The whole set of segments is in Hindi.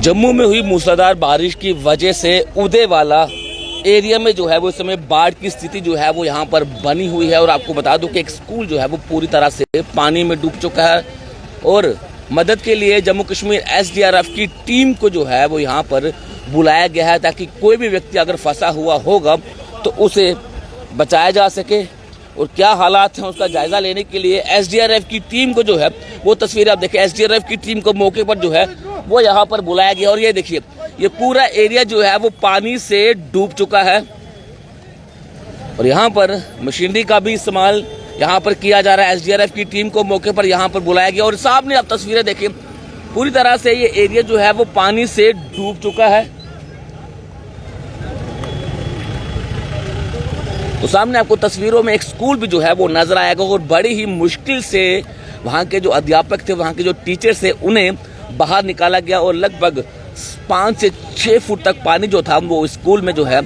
जम्मू में हुई मूसलाधार बारिश की वजह से उदयवाला एरिया में जो है वो इस समय बाढ़ की स्थिति जो है वो यहाँ पर बनी हुई है। और आपको बता दूं कि एक स्कूल जो है वो पूरी तरह से पानी में डूब चुका है और मदद के लिए जम्मू कश्मीर SDRF की टीम को जो है वो यहाँ पर बुलाया गया है ताकि कोई भी व्यक्ति अगर फंसा हुआ होगा तो उसे बचाया जा सके। और क्या हालात हैं उसका जायजा लेने के लिए SDRF की टीम को जो है वो तस्वीरें आप देखें, SDRF की टीम को मौके पर जो है वो यहाँ पर बुलाया गया। और ये देखिए ये पूरा एरिया जो है वो पानी से डूब चुका है और यहाँ पर मशीनरी का भी इस्तेमाल यहाँ पर किया जा रहा है। SDRF की टीम को मौके पर यहाँ पर बुलाया गया और सामने आप तस्वीरें देखिए, पूरी तरह से ये एरिया जो है वो पानी से डूब चुका है। तो सामने आपको तस्वीरों में एक स्कूल भी जो है वो नजर आएगा और बड़ी ही मुश्किल से वहाँ के जो अध्यापक थे, वहाँ के जो टीचर्स थे, उन्हें बाहर निकाला गया और लगभग 5 से 6 फुट तक पानी जो था वो स्कूल में जो है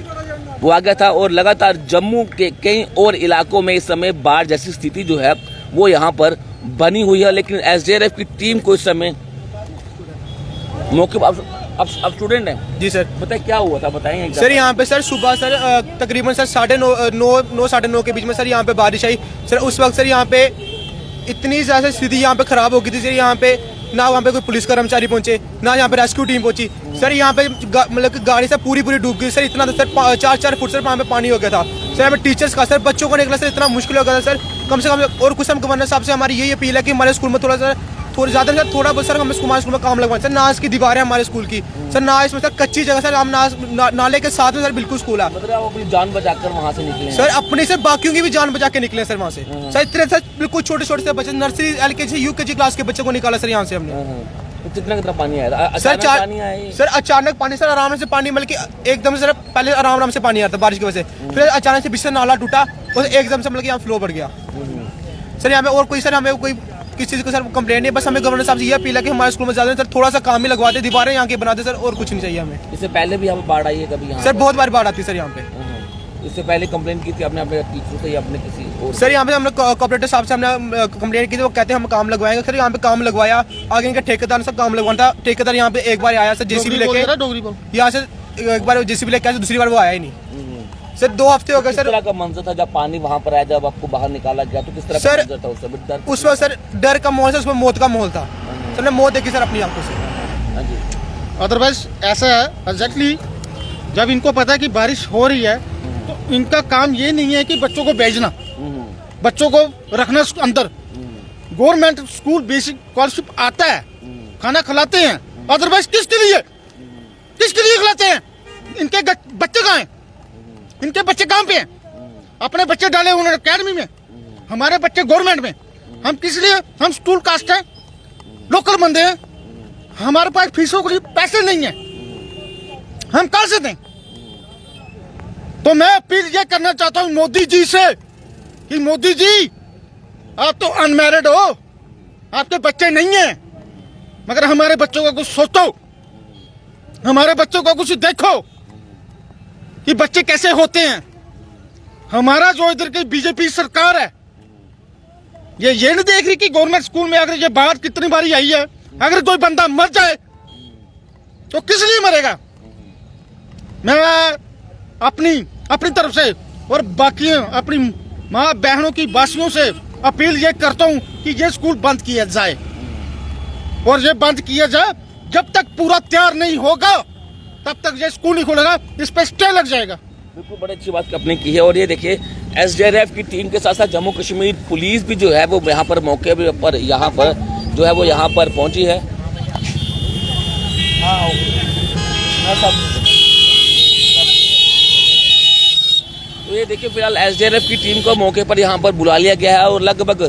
वो आ गया था। और लगातार जम्मू के कई और इलाकों में इस समय बाढ़ जैसी स्थिति जो है वो यहाँ पर बनी हुई है। लेकिन SDRF की टीम को इस समय मौके पर अब स्टूडेंट हैं जी सर, बताइए क्या हुआ था, बताएंगे सर। यहाँ पे सर सुबह सर तकरीबन सर 9:30 के बीच में सर यहाँ पे बारिश आई सर। उस वक्त सर यहाँ पे इतनी ज़्यादा स्थिति यहाँ पे ख़राब हो गई थी सर। यहाँ पे ना वहाँ पे कोई पुलिस कर्मचारी पहुँचे, ना यहाँ पे रेस्क्यू टीम पहुँची सर। यहाँ पे मतलब कि गाड़ी सर पूरी डूब गई सर। इतना सर 4 फुट सर वहाँ पे पानी हो गया था सर। यहाँ पे टीचर्स का सर बच्चों को निकला सर इतना मुश्किल हो गया था सर। कम से कम और कुछ हम गवर्नर साहब से हमारी यही अपील है कि हमारे स्कूल में थोड़ा ज़्यादा सर थोड़ा बहुत सर हमें हमारे स्कूल में काम लगवाएं सर। ना इसकी दीवारें हमारे स्कूल की सर, ना इसमें सर कच्ची जगह सर, हम नाले के साथ में सर बिल्कुल स्कूल है। मतलब आप अपनी जान बचाकर वहाँ से निकले सर, अपनी से बाकियों की भी जान बचा के निकले सर वहाँ से सर। इतने सर बिल्कुल छोटे से बच्चे, नर्सरी LKG UKG क्लास के बच्चे को निकाला सर यहाँ से हमने। तो कितना पानी आया सर? सर अचानक पानी सर, आराम से पानी, मतलब कि एकदम से सर पहले आराम से पानी आता बारिश की वजह से, फिर अचानक से बीच से नाला टूटा और एकदम से मतलब कि यहाँ फ्लो बढ़ गया सर। यहाँ पे और कोई सर हमें कोई किसी चीज़ को सर कंप्लेंट नहीं, बस हमें गवर्नर साहब से ये अपील है कि हमारे स्कूल में ज़्यादा सर थोड़ा सा काम ही लगवा दे, दीवारें यहाँ के बना दे सर, और कुछ नहीं चाहिए हमें। इससे पहले भी हम बाढ़ आई है कभी यहाँ सर? बहुत बार बाढ़ आती है सर यहाँ पे। इससे पहले कंप्लेंट की थी आपने अपने टीचर से या अपने किसी और? सर यहाँ पे हमने कॉर्पोरेटर साहब से हमने कंप्लेंट की थी, वो कहते हैं हम काम लगवाएंगे सर। यहाँ पे काम लगवाया, आगे इनका ठेकेदार ने सब काम लगवाना था। ठेकेदार यहाँ पे एक बार आया सर JCB लेके, यहाँ से एक बार JCB लेके आया, दूसरी बार वो आया ही नहीं सर। 2 हफ्ते हो गए सर। किस तरह का मंजर था जब पानी वहाँ पर आया, जब आपको बाहर निकाला गया तो किस तरह का मंजर था उस समय? उस वक्त सर डर का माहौल, उसमें मौत का माहौल था सर। ने मौत देखी सर अपनी आंखों से। अदरवाइज ऐसा है एग्जैक्टली, जब इनको पता है कि बारिश हो रही है तो इनका काम ये नहीं है कि बच्चों को भेजना, बच्चों को रखना अंदर। गवर्नमेंट स्कूल बेसिक स्कॉलरशिप आता है, खाना खिलाते हैं, अदरवाइज किसके लिए खिलाते हैं? इनके बच्चे कहाँ हैं? इनके बच्चे कहाँ पे हैं? अपने बच्चे डाले उन्होंने अकेडमी में, हमारे बच्चे गवर्नमेंट में। हम किस लिए? हम स्कूल कास्ट हैं, लोकल बंदे हैं, हमारे पास फीसों के लिए पैसे नहीं है, हम कहाँ से दें? तो मैं अपील ये करना चाहता हूँ मोदी जी से कि मोदी जी, आप तो अनमैरिड हो, आपके बच्चे नहीं हैं, मगर हमारे बच्चों का कुछ सोचो, हमारे बच्चों का कुछ देखो कि बच्चे कैसे होते हैं। हमारा जो इधर की बीजेपी सरकार है ये नहीं देख रही कि गवर्नमेंट स्कूल में अगर ये बात कितनी बारी आई है, अगर कोई बंदा मर जाए तो किस लिए मरेगा? मैं अपनी तरफ से और बाकी अपनी माँ बहनों की वासियों से अपील ये करता हूँ कि ये स्कूल बंद किया जाए, और ये बंद किया जाए जब तक पूरा तैयार नहीं होगा तब तक ये स्कूल नहीं खुलेगा, इस पे स्टे लग जाएगा। बिल्कुल बड़ी अच्छी बात आपने की है। और ये देखिए SDRF की टीम के साथ साथ जम्मू कश्मीर पुलिस भी जो है वो यहाँ पर मौके पर यहाँ पर जो है वो यहाँ पर पहुँची है। तो ये देखिए फिलहाल SDRF की टीम को मौके पर यहाँ पर बुला लिया गया है और लगभग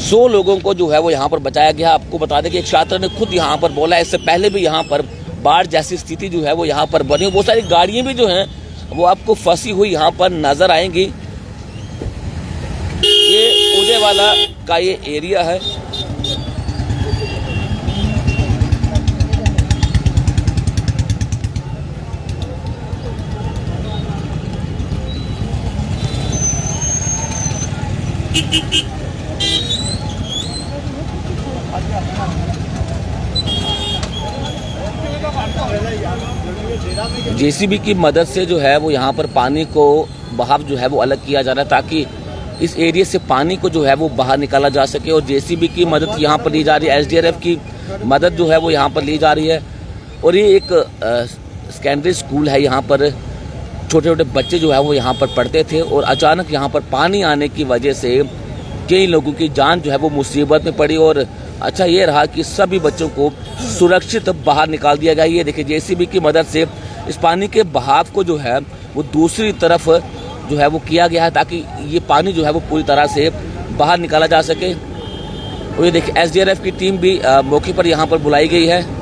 100 लोगों को जो है वो यहाँ पर बचाया गया। आपको बता दें कि एक छात्र ने खुद यहाँ पर बोला, इससे पहले भी यहाँ पर बाढ़ जैसी स्थिति जो है वो यहाँ पर बनी। बहुत सारी गाड़ियाँ भी जो हैं वो आपको फंसी हुई यहाँ पर नजर आएंगी। ये उदयवाला का ये एरिया है। जेसीबी की मदद से जो है वो यहाँ पर पानी को बहाव जो है वो अलग किया जा रहा है, ताकि इस एरिया से पानी को जो है वो बाहर निकाला जा सके। और जेसीबी की मदद यहाँ पर ली जा रही है, एसडीआरएफ की मदद जो है वो यहाँ पर ली जा रही है। और ये एक सेकेंडरी स्कूल है, यहाँ पर छोटे छोटे बच्चे जो है वो यहाँ पर पढ़ते थे और अचानक यहाँ पर पानी आने की वजह से कई लोगों की जान जो है वो मुसीबत में पड़ी। और अच्छा ये रहा कि सभी बच्चों को सुरक्षित बाहर निकाल दिया गया। ये देखिए जेसीबी की मदद से इस पानी के बहाव को जो है वो दूसरी तरफ जो है वो किया गया है, ताकि ये पानी जो है वो पूरी तरह से बाहर निकाला जा सके। और ये देखिए एसडीआरएफ की टीम भी मौके पर यहाँ पर बुलाई गई है।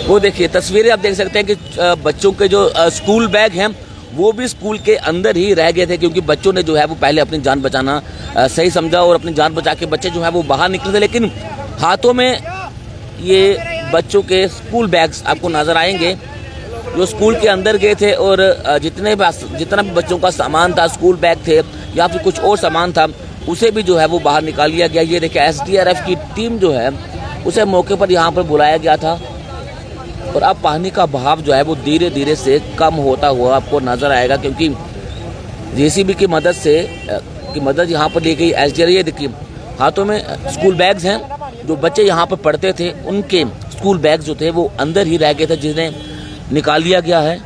वो देखिए तस्वीरें आप देख सकते हैं कि बच्चों के जो स्कूल बैग हैं वो भी स्कूल के अंदर ही रह गए थे, क्योंकि बच्चों ने जो है वो पहले अपनी जान बचाना सही समझा और अपनी जान बचा के बच्चे जो है वो बाहर निकले थे। लेकिन हाथों में ये बच्चों के स्कूल बैग्स आपको नजर आएंगे जो स्कूल के अंदर गए थे। और जितना भी बच्चों का सामान था, स्कूल बैग थे या फिर कुछ और सामान था, उसे भी जो है वो बाहर निकाल लिया गया। ये देखिए एसडीआरएफ की टीम जो है उसे मौके पर यहाँ पर बुलाया गया था और अब पानी का बहाव जो है वो धीरे धीरे से कम होता हुआ आपको नजर आएगा, क्योंकि जेसीबी की मदद यहाँ पर ली गई। एसडीआरएफ ये देखिए हाथों में स्कूल बैग्स हैं, जो बच्चे यहाँ पर पढ़ते थे उनके स्कूल बैग जो थे वो अंदर ही रह गए थे, जिन्हें निकाल लिया गया है।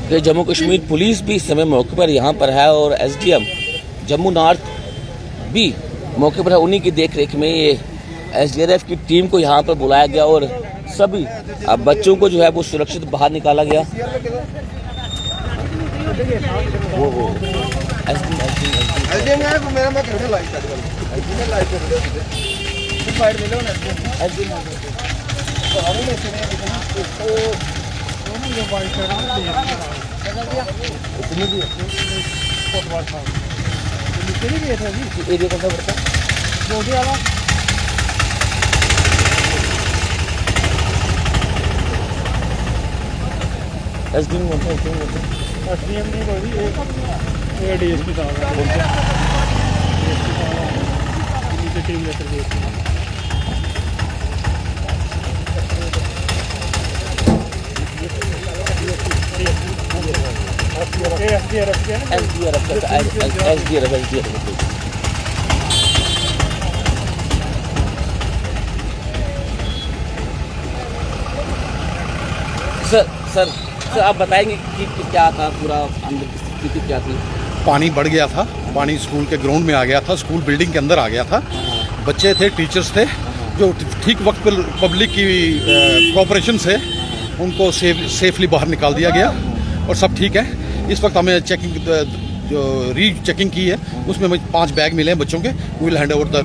कि जम्मू कश्मीर पुलिस भी इस समय मौके पर यहाँ पर है और एसडीएम जम्मू नॉर्थ भी मौके पर है। उन्हीं की देखरेख में ये एसडीआरएफ की टीम को यहाँ पर बुलाया गया और सभी बच्चों को जो है वो सुरक्षित बाहर निकाला गया। एरिया कौन सा पड़ता है? एसडीएम नहीं बोली, ये डीएसपी साहब नीचे टीम लेकर गए। सर आप बताएंगे कि क्या था, पूरा अंदर की स्थिति क्या थी? पानी बढ़ गया था, पानी स्कूल के ग्राउंड में आ गया था, स्कूल बिल्डिंग के अंदर आ गया था। बच्चे थे, टीचर्स थे, जो ठीक वक्त पर पब्लिक की कोऑपरेशन से उनको सेफली बाहर निकाल दिया गया और सब ठीक है। इस वक्त हमें चेकिंग जो री चेकिंग की है उसमें हमें 5 बैग मिले हैं बच्चों के. We will hand over the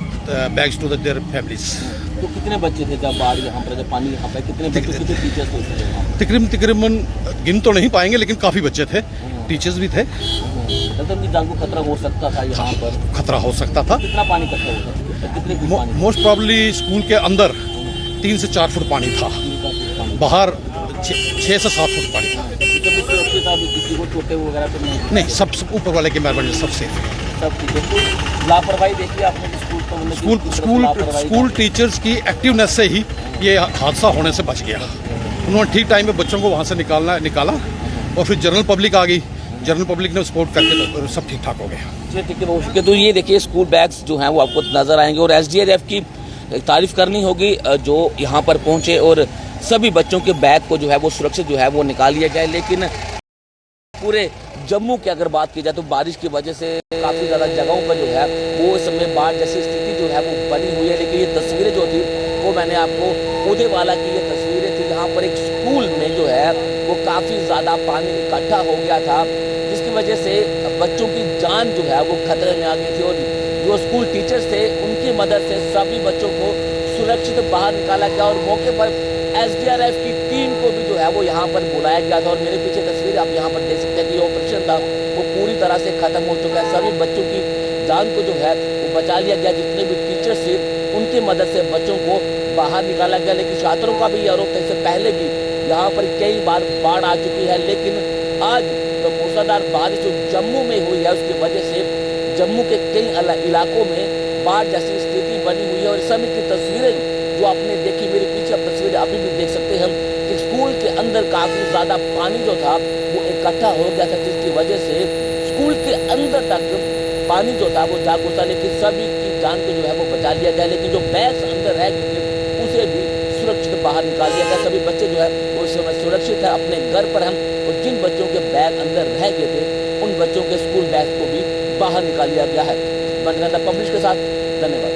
bags to their families. तो कितने बच्चे थे जब बाढ़ यहाँ पर, जब पानी यहाँ पर, कितने बच्चे, कितने टीचर्स होते थे? तकरीबन गिन तो नहीं पाएंगे लेकिन काफ़ी बच्चे थे, टीचर्स भी थे. मतलब जान को खतरा हो सकता था यहाँ पर, खतरा हो सकता था. कितना पानी इकट्ठा होता था, कितने फुट पानी? मोस्ट प्रॉब्ली स्कूल के अंदर 3 से 4 फुट पानी था, बाहर 6 से 7 फुट पानी था. कभी सुरक्षित अभी किसी को चोटें वगैरह तो नहीं, सब ऊपर वाले की मेहरबानी, सब सेफ है. सब ठीक है. तो लापरवाही देखिए आपने स्कूल को, मतलब स्कूल टीचर्स की एक्टिवनेस से ही ये हादसा होने से बच गया. उन्होंने ठीक टाइम पे बच्चों को वहाँ से निकाला और फिर जनरल पब्लिक आ गई. जनरल पब्लिक ने सपोर्ट करके तो सब ठीक ठाक हो गया. ठीक है. तो ये देखिए स्कूल बैग्स जो हैं वो आपको नजर आएंगे और एसडीआरएफ की तारीफ करनी होगी जो यहाँ पर पहुँचे और सभी बच्चों के बैग को जो है वो सुरक्षित जो है वो निकाल लिया जाए. लेकिन पूरे जम्मू की अगर बात की जाए तो बारिश की वजह से काफ़ी ज़्यादा जगहों पर जो है वो इस समय बाढ़ जैसी स्थिति जो है वो बनी हुई है. लेकिन ये तस्वीरें जो थी वो मैंने आपको उदेवाला की ये तस्वीरें थी जहाँ पर एक स्कूल में जो है वो काफ़ी ज़्यादा पानी इकट्ठा हो गया था, जिसकी वजह से बच्चों की जान जो है वो खतरे में आ गई थी. और जो स्कूल टीचर्स थे उनकी मदद से सभी बच्चों को सुरक्षित बाहर निकाला गया और मौके पर एसडीआरएफ की टीम को भी जो है वो यहाँ पर बुलाया गया था. और मेरे पीछे तस्वीर आप यहाँ पर देख सकते हैं कि ऑपरेशन था वो पूरी तरह से खत्म हो चुका है. सभी बच्चों की जान को जो है वो बचा लिया गया. जितने भी टीचर्स थे उनकी मदद से बच्चों को बाहर निकाला गया. लेकिन छात्रों का भी आरोप था, इससे पहले भी यहाँ पर कई बार बाढ़ आ चुकी है. लेकिन आज तो मूसलाधार बारिश जो जम्मू में हुई है उसकी वजह से जम्मू के कई इलाकों में बाढ़ जैसी स्थिति बनी हुई है. और इस समय की तस्वीरें जो आपने देखी, मेरे पीछे आप तस्वीरें अभी भी देख सकते हैं कि स्कूल के अंदर काफ़ी ज़्यादा पानी जो था वो इकट्ठा हो गया था, जिसकी वजह से स्कूल के अंदर तक पानी जो था वो जा घुसा. लेकिन सभी की जान को जो है वो बचा लिया गया. लेकिन जो बैग्स अंदर रह गए थे उसे भी सुरक्षित बाहर निकाल दिया गया. सभी बच्चे जो है वो इस समय सुरक्षित है, अपने घर पर हम. और जिन बच्चों के बैग अंदर रह गए थे उन बच्चों के स्कूल बैग को भी बाहर निकाल लिया गया है. बंद पब्लिश के साथ धन्यवाद.